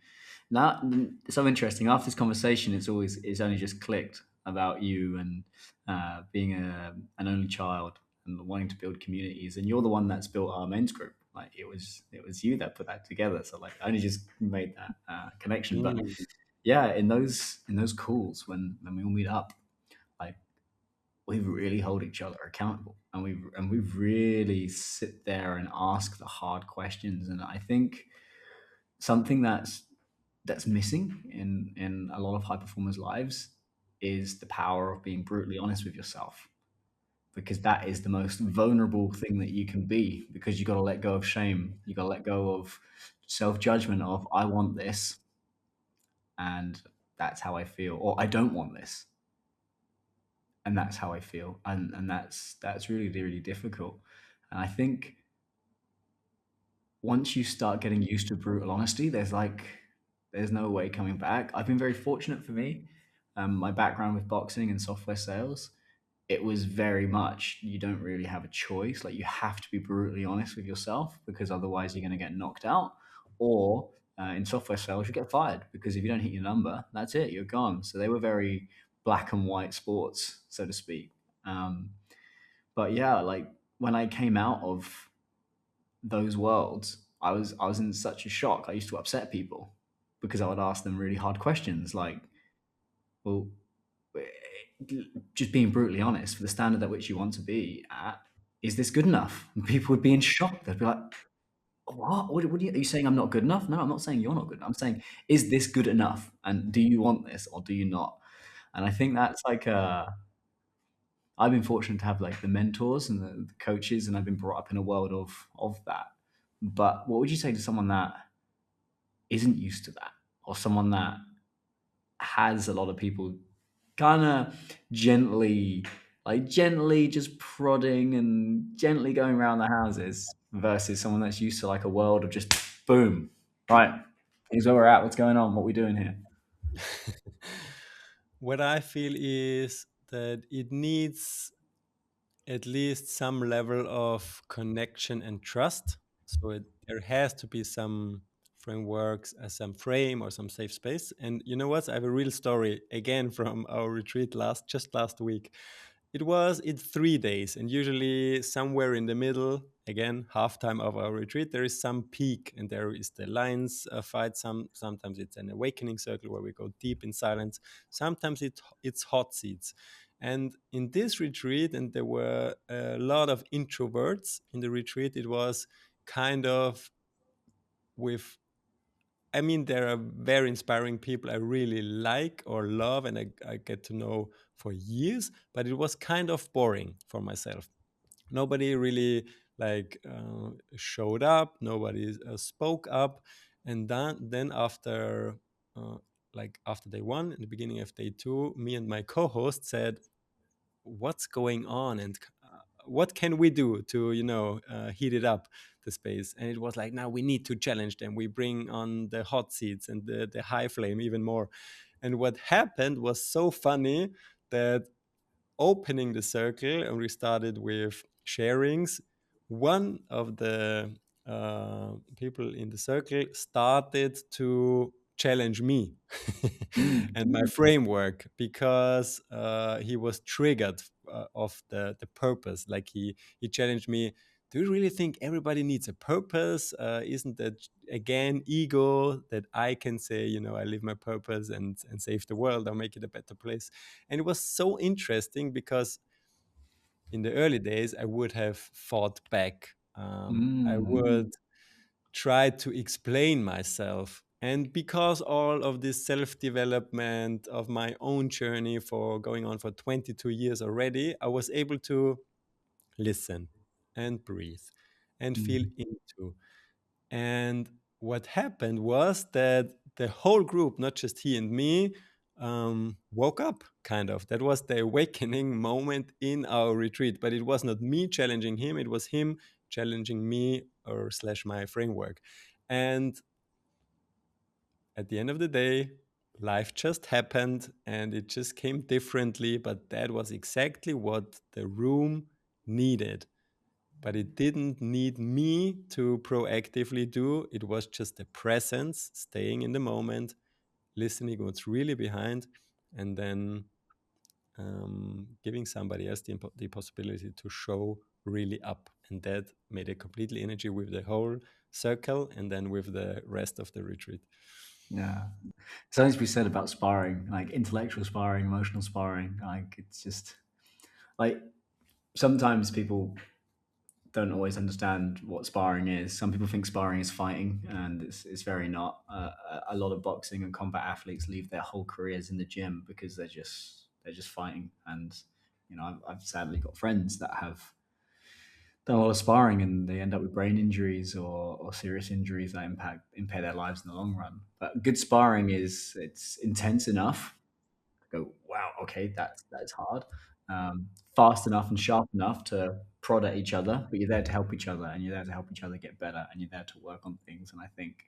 now it's so interesting. After this conversation, it's only just clicked about you and being an only child and wanting to build communities. And you're the one that's built our men's group. Like it was you that put that together. So like I only just made that connection. But Mm. yeah, in those calls when we all meet up, like we really hold each other accountable, and we really sit there and ask the hard questions. And I think something that's missing in a lot of high performers' lives is the power of being brutally honest with yourself, because that is the most vulnerable thing that you can be, because you got to let go of shame, you got to let go of self judgment of I want this and that's how I feel, or I don't want this and that's how I feel, and that's really really difficult. And I think once you start getting used to brutal honesty, there's no way coming back. I've been very fortunate for me. My background with boxing and software sales, it was very much you don't really have a choice. Like you have to be brutally honest with yourself because otherwise you're going to get knocked out. Or in software sales, you get fired because if you don't hit your number, that's it, you're gone. So they were very black and white sports, so to speak. Um, but yeah, like when I came out of those worlds, I was in such a shock. I used to upset people because I would ask them really hard questions like, well, just being brutally honest, for the standard at which you want to be at, is this good enough? And people would be in shock. They'd be like, are you saying I'm not good enough? No, I'm not saying you're not good enough. I'm saying, is this good enough? And do you want this or do you not? And I think that's like I've been fortunate to have like the mentors and the coaches, and I've been brought up in a world of that. But what would you say to someone that isn't used to that, or someone that has a lot of people kind of gently just prodding and gently going around the houses, versus someone that's used to like a world of just boom, right? Here's where we're at. What's going on? What we doing here? What I feel is that it needs at least some level of connection and trust. So there has to be some frameworks, some frame or some safe space. And you know what? I have a real story again from our retreat last week. It was in 3 days, and usually somewhere in the middle, again, halftime of our retreat, there is some peak, and there is the lions fight. Sometimes it's an awakening circle where we go deep in silence. Sometimes it's hot seats. And in this retreat, and there were a lot of introverts in the retreat, it was kind of with, I mean, there are very inspiring people I really like or love, and I get to know for years, but it was kind of boring for myself. Nobody really showed up, nobody spoke up. And then after uh, like after day one, in the beginning of day two, me and my co-host said, what's going on, and what can we do to heat it up, the space. And it was like, now we need to challenge them, we bring on the hot seats and the high flame even more. And what happened was so funny, that opening the circle, and we started with sharings, one of the people in the circle started to challenge me Mm. and my framework, because he was triggered of the purpose. Like he challenged me, do you really think everybody needs a purpose? Isn't that again ego, that I can say, I live my purpose and save the world or make it a better place? And it was so interesting, because in the early days I would have fought back. I Mm. would try to explain myself. And because all of this self development of my own journey for going on for 22 years already, I was able to listen and breathe and feel Mm. into. And what happened was that the whole group, not just he and me, woke up, kind of. That was the awakening moment in our retreat. But it was not me challenging him, it was him challenging me, or slash my framework. And at the end of the day, life just happened and it just came differently. But that was exactly what the room needed. But it didn't need me to proactively do. It was just the presence, staying in the moment, listening what's really behind, and then giving somebody else the possibility to show really up. And that made a completely energy with the whole circle and then with the rest of the retreat. Yeah. Something to be said about sparring, like intellectual sparring, emotional sparring. Like it's just like sometimes people don't always understand what sparring is. Some people think sparring is fighting, and it's very not. A lot of boxing and combat athletes leave their whole careers in the gym because they're just fighting. And I've sadly got friends that have done a lot of sparring and they end up with brain injuries or serious injuries that impair their lives in the long run. But good sparring it's intense enough go, wow, okay, that's hard. Fast enough and sharp enough to prod at each other, but you're there to help each other and you're there to help each other get better and you're there to work on things. And I think,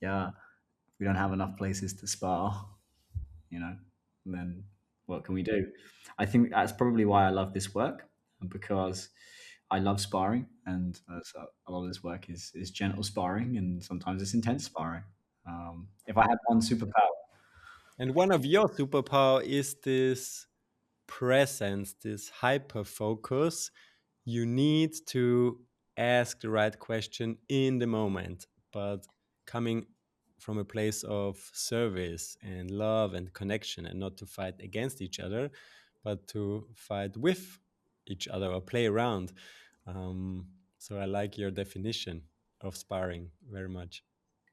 yeah, if we don't have enough places to spar, you know, then what can we do? I think that's probably why I love this work because I love sparring, and so a lot of this work is gentle sparring, and sometimes it's intense sparring. If I had one superpower, And one of your superpower is this presence, this hyper focus. You need to ask the right question in the moment, but coming from a place of service and love and connection, and not to fight against each other, but to fight with each other or play around. So I like your definition of sparring very much.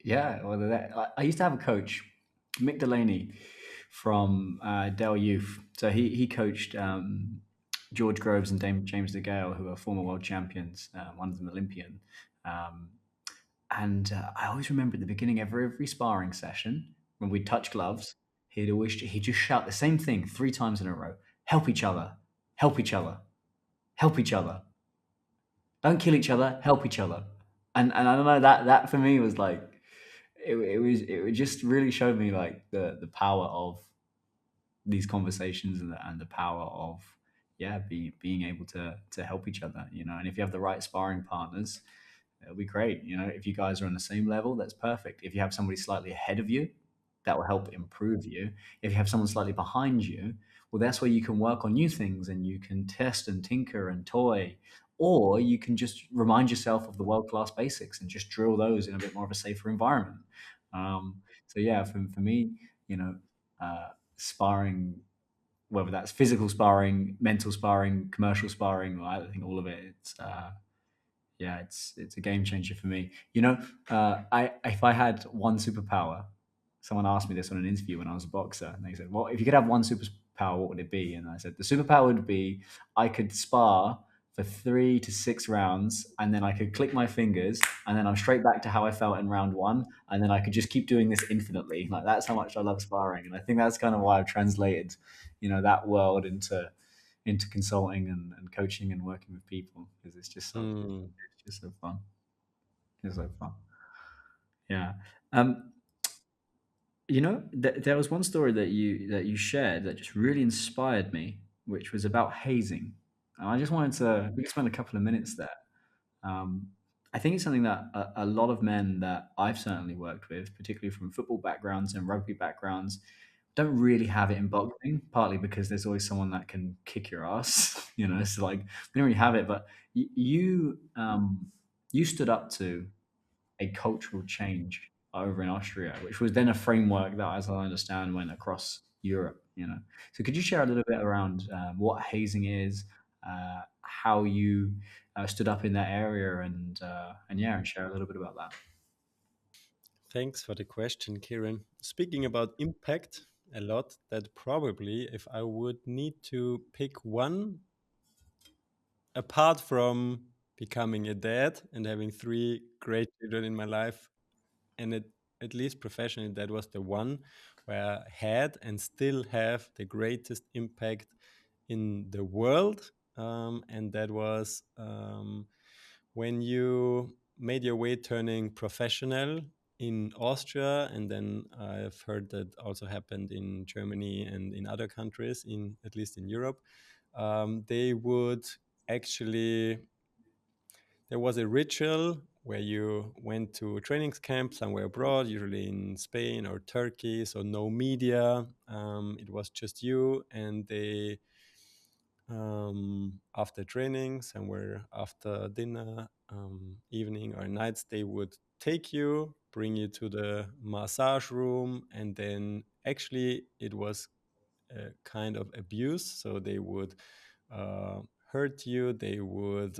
yeah, well, I used to have a coach, Mick Delaney, from Dell Youth. So he coached George Groves and James DeGale, who are former world champions. One of them Olympian. Um, and I always remember at the beginning of every sparring session when we'd touch gloves, he'd just shout the same thing 3 times in a row: "Help each other, help each other, help each other." Don't kill each other, help each other. And I don't know, that for me was like it just really showed me like the power of these conversations and the power of being able to help each other, and if you have the right sparring partners, it'll be great. If you guys are on the same level, that's perfect. If you have somebody slightly ahead of you, that will help improve you. If you have someone slightly behind you, well, that's where you can work on new things and you can test and tinker and toy, or you can just remind yourself of the world class basics and just drill those in a bit more of a safer environment. So yeah, for me, you know, sparring, whether that's physical sparring, mental sparring, commercial sparring, I think all of it, it's a game changer for me. I if I had one superpower, someone asked me this on an interview when I was a boxer, and they said, "Well, if you could have one superpower, what would it be?" And I said, "The superpower would be I could spar for 3 to 6 rounds, and then I could click my fingers, and then I'm straight back to how I felt in round one, and then I could just keep doing this infinitely. Like that's how much I love sparring, and I think that's kind of why I've translated, that world into consulting and coaching and working with people because Mm. it's just so fun. It's so fun. Yeah. Um, there was one story that you shared that just really inspired me, which was about hazing. And I just wanted to we could spend a couple of minutes there. Um, I think it's something that a lot of men that I've certainly worked with, particularly from football backgrounds and rugby backgrounds, don't really have it in boxing. Partly because there's always someone that can kick your ass. So like we don't really have it. But you stood up to a cultural change over in Austria, which was then a framework that, as I understand, went across Europe. So could you share a little bit around what hazing is, how you stood up in that area, and yeah, and share a little bit about that. Thanks for the question, Kieran. Speaking about impact a lot, that probably if I would need to pick one apart from becoming a dad and having three great children in my life, and at least professionally, that was the one where I had and still have the greatest impact in the world. And that was when you made your way turning professional in Austria, and then I've heard that also happened in Germany and in other countries, in at least in Europe. They would actually there was a ritual where you went to a training camp somewhere abroad, usually in Spain or Turkey, so no media. It was just you, and they, after training, somewhere after dinner, evening or nights, they would take you, bring you to the massage room, and then actually it was a kind of abuse. So they would uh, hurt you, they would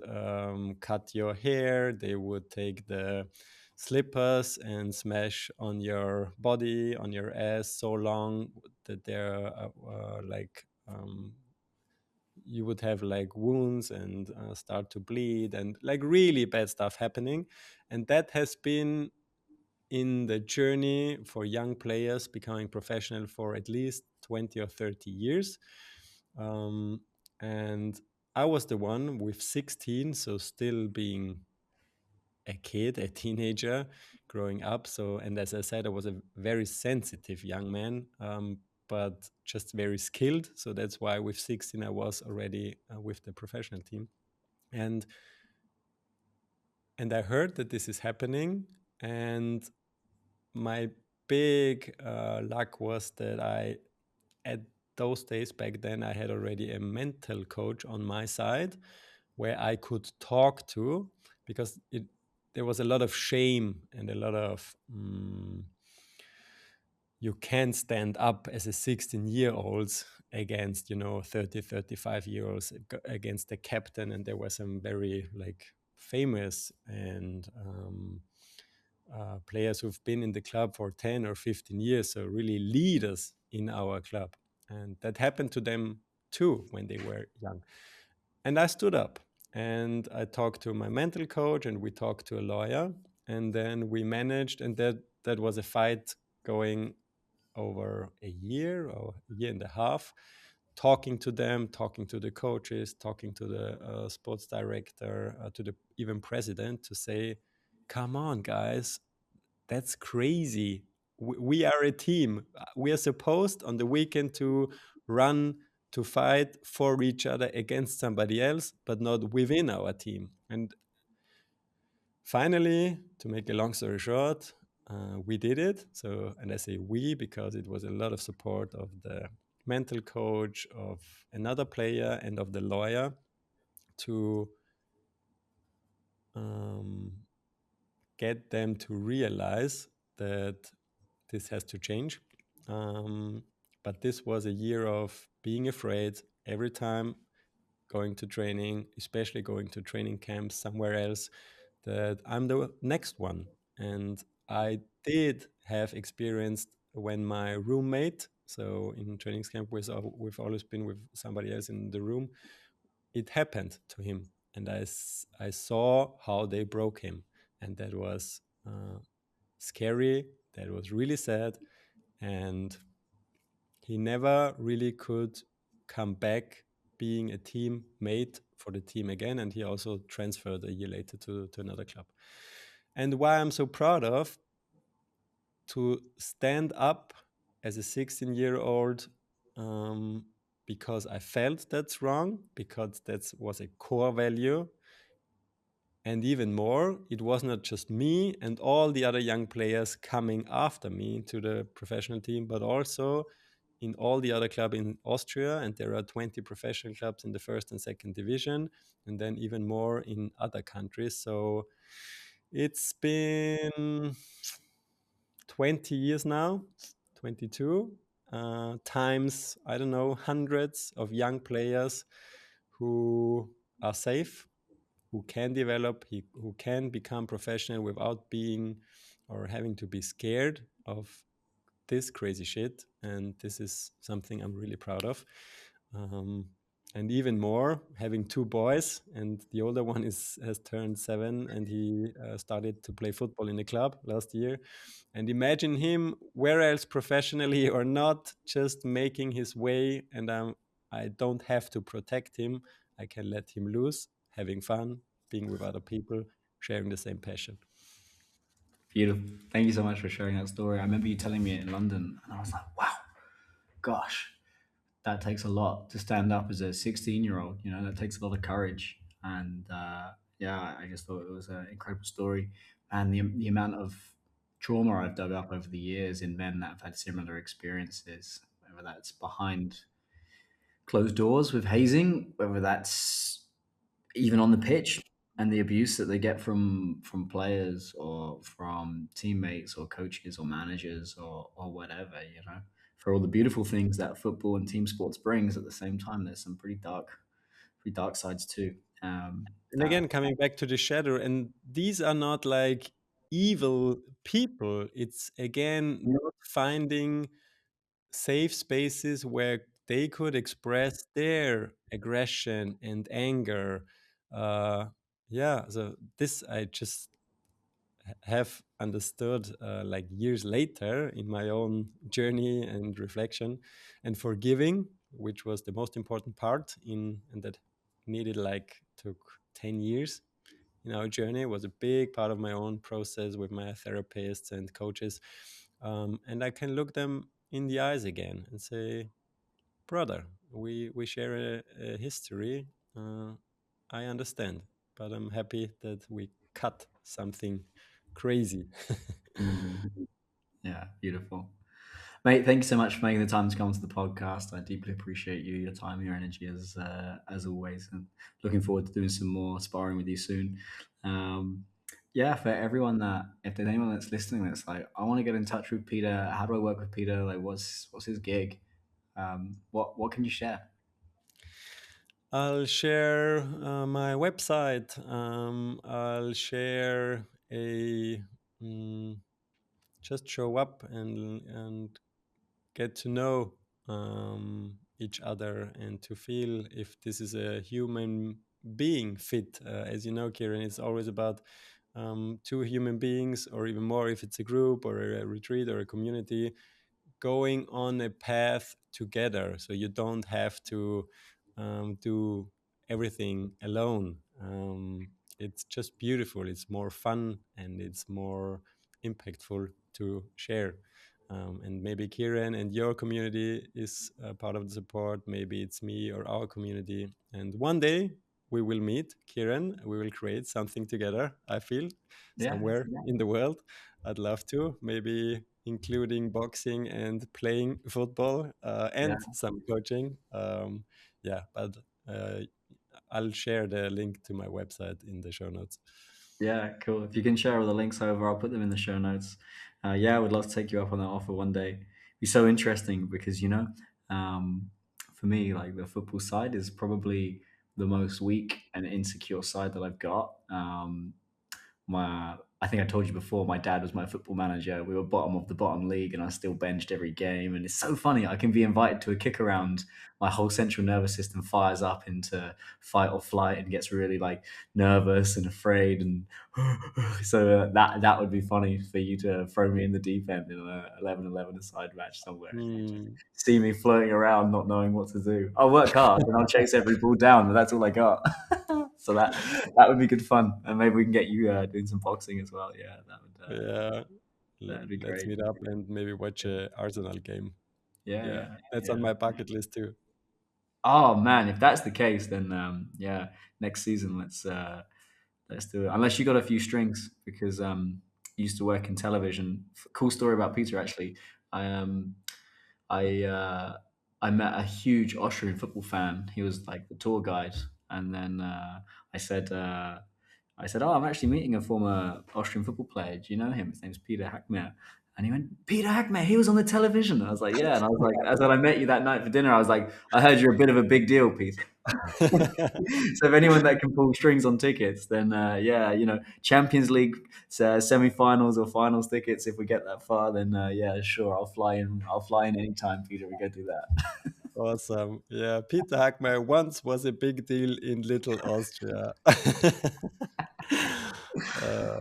cut your hair, they would take the slippers and smash on your body, on your ass so long that they're like you would have like wounds and start to bleed and like really bad stuff happening. And that has been in the journey for young players becoming professional for at least 20 or 30 years. Um, and I was the one with 16, so still being a kid, a teenager growing up. So, and as I said, I was a very sensitive young man, but just very skilled. So that's why with 16, I was already with the professional team. And I heard that this is happening, and my big luck was that at those days back then, I had already a mental coach on my side where I could talk to, because there was a lot of shame and a lot of you can't stand up as a 16-year-old against 30, 35-year-olds against the captain. And there were some very like famous and players who've been in the club for 10 or 15 years, so really leaders in our club. And that happened to them too when they were young. And I stood up and I talked to my mental coach and we talked to a lawyer. And then we managed, and that was a fight going over a year or a year and a half, talking to them, talking to the coaches, talking to the sports director, to the even president, to say, come on, guys, that's crazy. We are a team. We are supposed on the weekend to run, to fight for each other against somebody else, but not within our team. And finally, to make a long story short, we did it. So, and I say we because it was a lot of support of the mental coach, of another player, and of the lawyer to um, get them to realize that this has to change. Um, but this was a year of being afraid every time going to training, especially going to training camps somewhere else, that I'm the next one. And I did have experienced when my roommate, so in training camp, we've always been with somebody else in the room, it happened to him. and I saw how they broke him, and that was scary. That was really sad, and he never really could come back being a teammate for the team again. And he also transferred a year later to another club. And why I'm so proud of to stand up as a 16-year-old, because I felt that's wrong, because that was a core value. And even more, it was not just me and all the other young players coming after me to the professional team, but also in all the other clubs in Austria. And there are 20 professional clubs in the first and second division, and then even more in other countries. So it's been 20 years now, 22 times, I don't know, hundreds of young players who are safe, who can develop, who can become professional without being or having to be scared of this crazy shit. And this is something I'm really proud of. Um, and even more, having two boys, and the older one has turned 7, and he started to play football in a club last year. And imagine him, where else professionally or not, just making his way, and I don't have to protect him. I can let him loose, having fun, being with other people, sharing the same passion. Beautiful. Thank you so much for sharing that story. I remember you telling me it in London, and I was like, wow, gosh, that takes a lot to stand up as a 16-year-old. You know, that takes a lot of courage. And yeah, I just thought it was an incredible story. And the amount of trauma I've dug up over the years in men that have had similar experiences, whether that's behind closed doors with hazing, whether that's even on the pitch, and the abuse that they get from players or from teammates or coaches or managers or whatever, you know, for all the beautiful things that football and team sports brings, at the same time there's some pretty dark sides too. And That again, coming back to the shadow, and these are not like evil people. It's again not finding safe spaces where they could express their aggression and anger. Uh, yeah, so this I just have understood like years later in my own journey and reflection, and forgiving, which was the most important part and that needed like took 10 years in our journey, was a big part of my own process with my therapists and coaches. And I can look them in the eyes again and say, brother, we share a history. I understand, but I'm happy that we cut something crazy. Yeah, beautiful. Mate, thank you so much for making the time to come to the podcast. I deeply appreciate you, your time, your energy as always, and looking forward to doing some more sparring with you soon. Um, yeah, for everyone that, if there's anyone that's listening that's like, I want to get in touch with Peter. How do I work with Peter? Like, what's his gig? What can you share? I'll share my website. I'll share a just show up and get to know each other and to feel if this is a human being fit. As you know, Kieran, it's always about two human beings, or even more if it's a group or a retreat or a community, going on a path together. So you don't have to do everything alone. It's just beautiful. It's more fun and it's more impactful to share. And maybe Kieran and your community is part of the support. Maybe it's me or our community. And one day we will meet, Kieran. We will create something together, I feel, Yeah, somewhere in the world. I'd love to, maybe including boxing and playing football yeah. and some coaching. Yeah, but uh, I'll share the link to my website in the show notes. Yeah, cool. If you can share all the links over, I'll put them in the show notes. Yeah, I would love to take you up on that offer one day. It'd be so interesting because, you know, um, for me, like the football side is probably the most weak and insecure side that I've got. my I think I told you before, my dad was my football manager. We were bottom of the bottom league, and I still benched every game. And it's so funny. I can be invited to a kick around. My whole central nervous system fires up into fight or flight and gets really like nervous and afraid. And so that would be funny for you to throw me in the deep end in an 11-11 aside match somewhere, and you just Hmm. see me floating around, not knowing what to do. I'll work hard and I'll chase every ball down, but that's all I got. So that would be good fun, and maybe we can get you doing some boxing as well. Yeah, Yeah. that'd be Let's great. meet up and maybe watch a Arsenal game. Yeah, Yeah, yeah, that's on yeah. my bucket list too. Oh man, if that's the case, then yeah, next season let's do it. Unless you got a few strings, because I used to work in television. Cool story about Peter actually. I I uh, I met a huge Austrian football fan. He was like the tour guide, and then I said. I said, "Oh, I'm actually meeting a former Austrian football player. Do you know him? His name's Peter Hackmair." And he went, "Peter Hackmair, he was on the television." And I was like, "Yeah." And I was like, "I said I met you that night for dinner." I was like, "I heard you're a bit of a big deal, Peter." So if anyone that can pull strings on tickets, then yeah, Champions League semi-finals or finals tickets. If we get that far, then yeah, sure, I'll fly in. I'll fly in anytime, Peter. We go do that. Awesome. Yeah, Peter Hackmair once was a big deal in Little Austria. uh,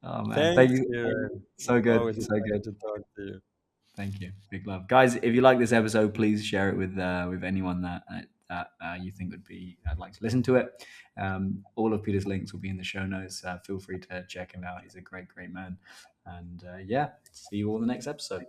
Oh man, thank Thanks, you. Kieran. So good, Always a so pleasure good. to talk to you. Thank you. Big love, guys. If you like this episode, please share it with anyone that you think would be. I'd like to listen to it. All of Peter's links will be in the show notes. Feel free to check him out. He's a great, great man. And yeah, see you all in the next episode.